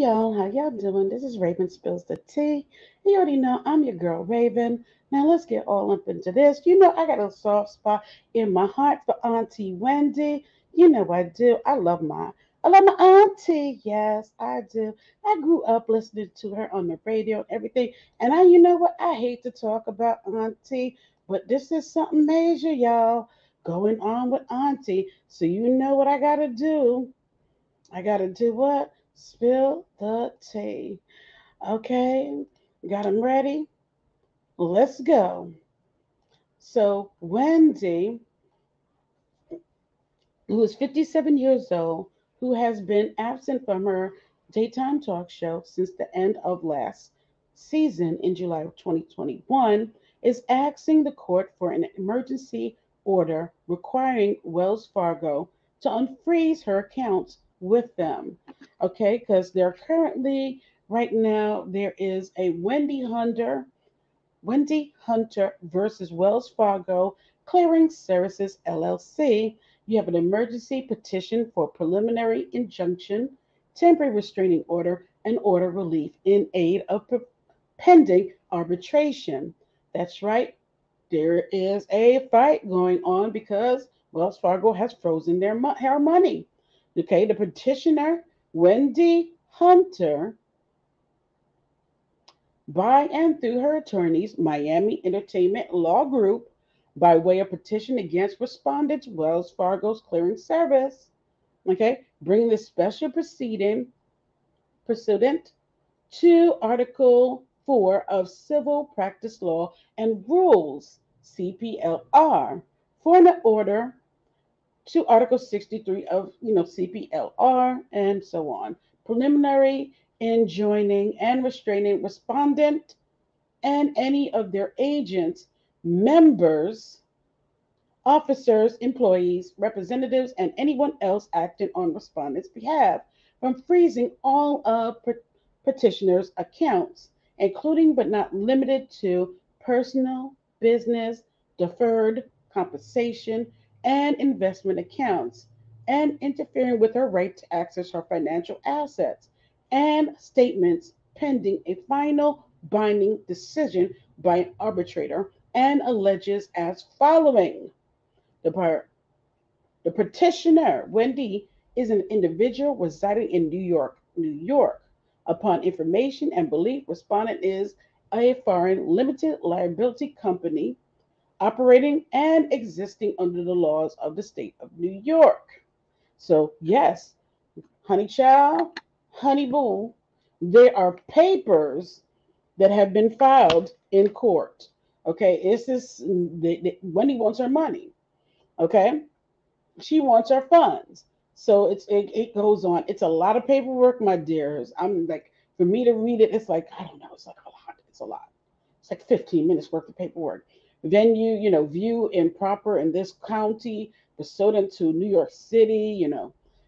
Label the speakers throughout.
Speaker 1: y'all, how y'all doing? This is Raven Spills the Tea. You already know I'm your girl Raven. Now let's get all up into this. You know I got a soft spot in my heart for Auntie Wendy. You know I do. I love my auntie. Yes, I do. I grew up listening to her on the radio and everything. And you know what? I hate to talk about Auntie, but this is something major, y'all, going on with Auntie. So you know what I gotta do. I gotta do what? Spill the tea. Okay, got them ready? Let's go. So, Wendy, who is 57 years old, who has been absent from her daytime talk show since the end of last season in July of 2021, is asking the court for an emergency order requiring Wells Fargo to unfreeze her accounts with them. Okay, because they're currently, right now, there is a Wendy Hunter versus Wells Fargo Clearing Services LLC. You have an emergency petition for preliminary injunction, temporary restraining order, and order relief in aid of pending arbitration. That's right. There is a fight going on because Wells Fargo has frozen her money. Okay, the petitioner, Wendy Hunter, by and through her attorneys, Miami Entertainment Law Group, by way of petition against respondents, Wells Fargo's clearing service, okay, bringing this special proceeding pursuant to Article 4 of Civil Practice Law and Rules, CPLR, for an order to Article 63 of CPLR and so on. Preliminary enjoining and restraining respondent and any of their agents, members, officers, employees, representatives, and anyone else acting on respondents' behalf from freezing all of petitioners' accounts, including but not limited to personal, business, deferred compensation, and investment accounts, and interfering with her right to access her financial assets and statements pending a final binding decision by an arbitrator, and alleges as following. The, the petitioner, Wendy, is an individual residing in New York, New York. Upon information and belief, respondent is a foreign limited liability company operating and existing under the laws of the state of New York. So, yes, honey child, honey boo, there are papers that have been filed in court. Okay, it's this Wendy wants her money. Okay, she wants her funds. So it goes on. It's a lot of paperwork, my dears. I'm like, for me to read it, it's like, I don't know, it's like a lot. It's a lot. It's like 15 minutes worth of paperwork. Venue, view improper in this county, pursuant to New York City,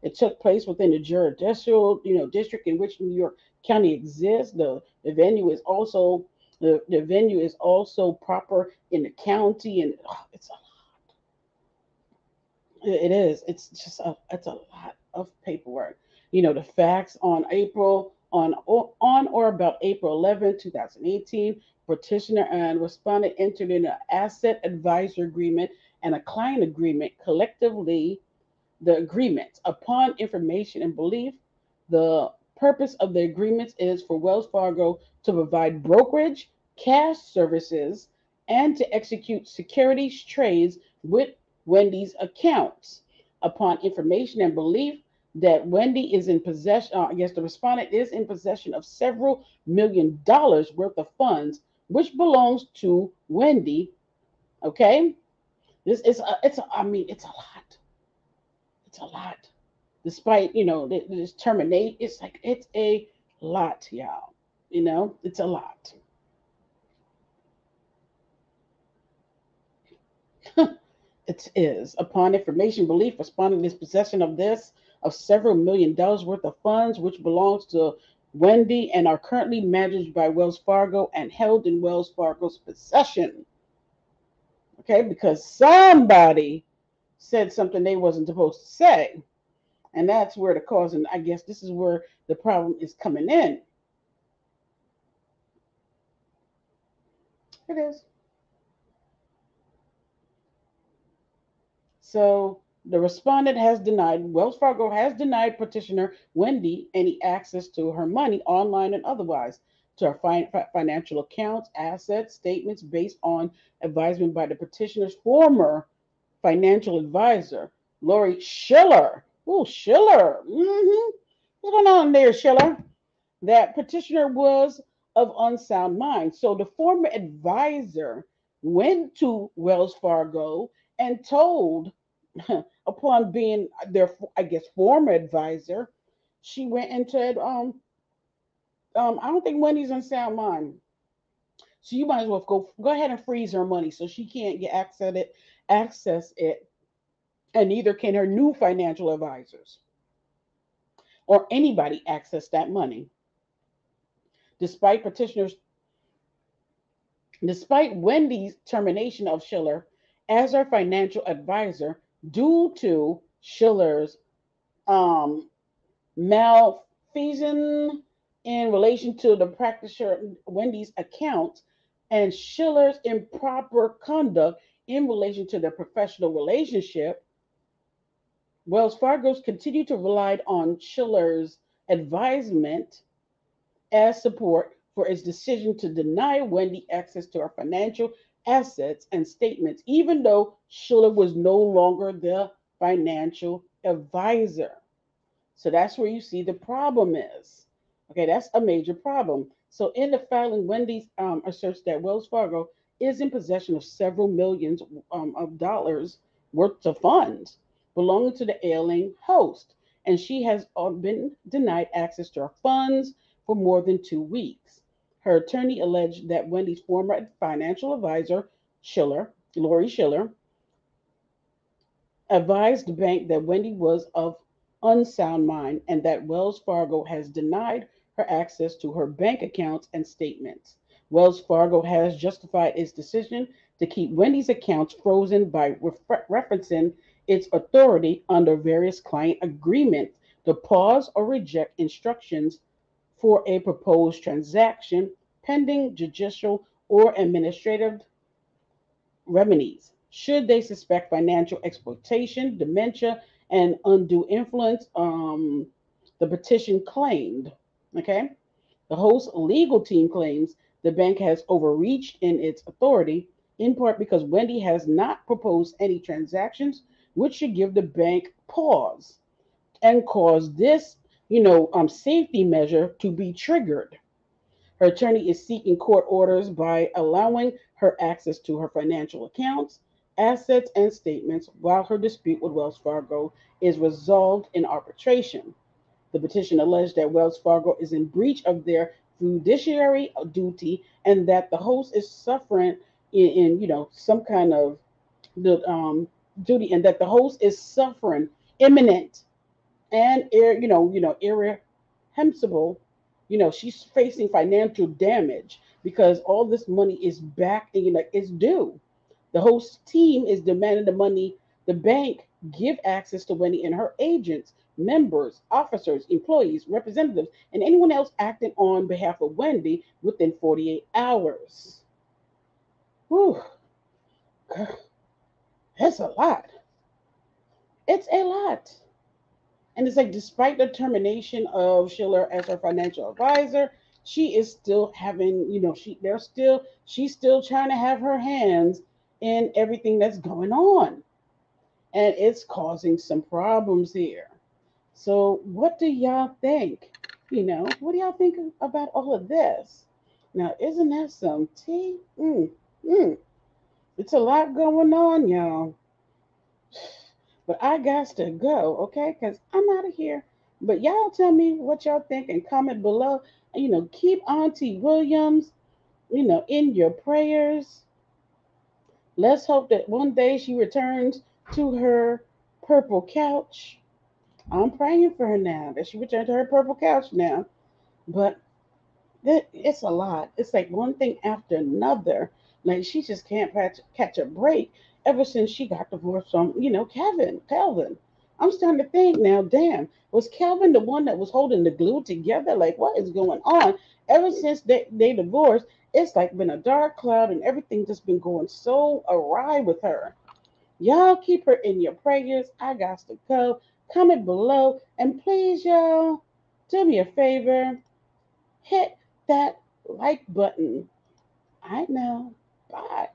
Speaker 1: it took place within the judicial, district in which New York County exists. The venue is also the venue is also proper in the county, and it's a it is. It's a lot of paperwork. The facts on or about April 11, 2018, petitioner and respondent entered in an asset advisor agreement and a client agreement, collectively the agreements. Upon information and belief, the purpose of the agreements is for Wells Fargo to provide brokerage, cash services, and to execute securities trades with Wendy's accounts. Upon information and belief that Wendy is in possession, I guess the respondent is in possession of several $1 million worth of funds, which belongs to Wendy. Okay, it's a lot. It's a lot. Despite this terminate, it's like it's a lot, y'all. It's a lot. It is. Upon information, belief, responding is possession of several $1 million worth of funds, which belongs to Wendy and are currently managed by Wells Fargo and held in Wells Fargo's possession. Okay, because somebody said something they wasn't supposed to say. And that's where the cause, and I guess this is where the problem is coming in. It is. So the respondent has denied, Wells Fargo has denied petitioner Wendy any access to her money, online and otherwise, to her financial accounts, assets, statements based on advisement by the petitioner's former financial advisor, Lori Schiller. Ooh, Schiller. What's going on there, Schiller? That petitioner was of unsound mind. So the former advisor went to Wells Fargo and told, upon being their, I guess, former advisor, she went and said, I don't think Wendy's on sound mind. So you might as well go ahead and freeze her money so she can't get access it, and neither can her new financial advisors or anybody access that money. Despite petitioners Despite Wendy's termination of Schiller as her financial advisor due to Schiller's um, malfeasance in relation to the practitioner Wendy's account and Schiller's improper conduct in relation to their professional relationship, Wells Fargo's continued to rely on Schiller's advisement as support for its decision to deny Wendy access to her financial assets and statements, even though Schiller was no longer the financial advisor. So that's where you see the problem is. Okay, that's a major problem. So in the filing, Wendy asserts that Wells Fargo is in possession of several millions of dollars worth of funds belonging to the ailing host, and she has been denied access to her funds for more than 2 weeks. Her attorney alleged that Wendy's former financial advisor, Lori Schiller, advised the bank that Wendy was of unsound mind and that Wells Fargo has denied her access to her bank accounts and statements. Wells Fargo has justified its decision to keep Wendy's accounts frozen by referencing its authority under various client agreements to pause or reject instructions for a proposed transaction pending judicial or administrative remedies. Should they suspect financial exploitation, dementia, and undue influence, the petition claimed, okay? The host legal team claims the bank has overreached in its authority, in part because Wendy has not proposed any transactions, which should give the bank pause and cause this, safety measure to be triggered. Her attorney is seeking court orders by allowing her access to her financial accounts, assets, and statements while her dispute with Wells Fargo is resolved in arbitration. The petition alleged that Wells Fargo is in breach of their fiduciary duty and that the host is suffering in some kind of the duty, and that the host is suffering imminent and irrepressible. She's facing financial damage because all this money is back and it's due. The host team is demanding the money the bank give access to Wendy and her agents, members, officers, employees, representatives, and anyone else acting on behalf of Wendy within 48 hours. Whew, that's a lot. It's a lot. And it's like, despite the termination of Schiller as her financial advisor, she is still having, she's still trying to have her hands in everything that's going on. And it's causing some problems here. So, what do y'all think? What do y'all think about all of this? Now, isn't that some tea? Mm. It's a lot going on, y'all. But I got to go, okay? Because I'm out of here. But y'all tell me what y'all think and comment below. Keep Auntie Williams, in your prayers. Let's hope that one day she returns to her purple couch. I'm praying for her now, that she returns to her purple couch now. But it's a lot. It's like one thing after another. Like she just can't catch a break ever since she got divorced from, Calvin. I'm starting to think now, damn, was Calvin the one that was holding the glue together? Like, what is going on? Ever since they divorced, it's like been a dark cloud and everything just been going so awry with her. Y'all keep her in your prayers. I got to go. Comment below. And please, y'all, do me a favor. Hit that like button. I know. Bye.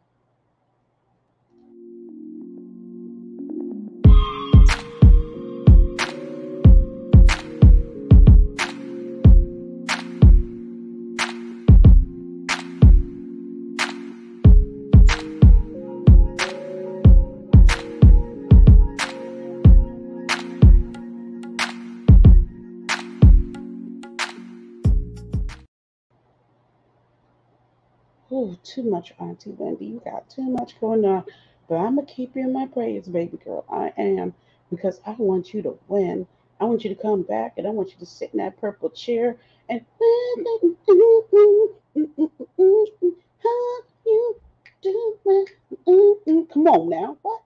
Speaker 1: Ooh, too much, Auntie Wendy. You got too much going on. But I'm going to keep you in my prayers, baby girl. I am. Because I want you to win. I want you to come back and I want you to sit in that purple chair and how you do it. Come on now. What?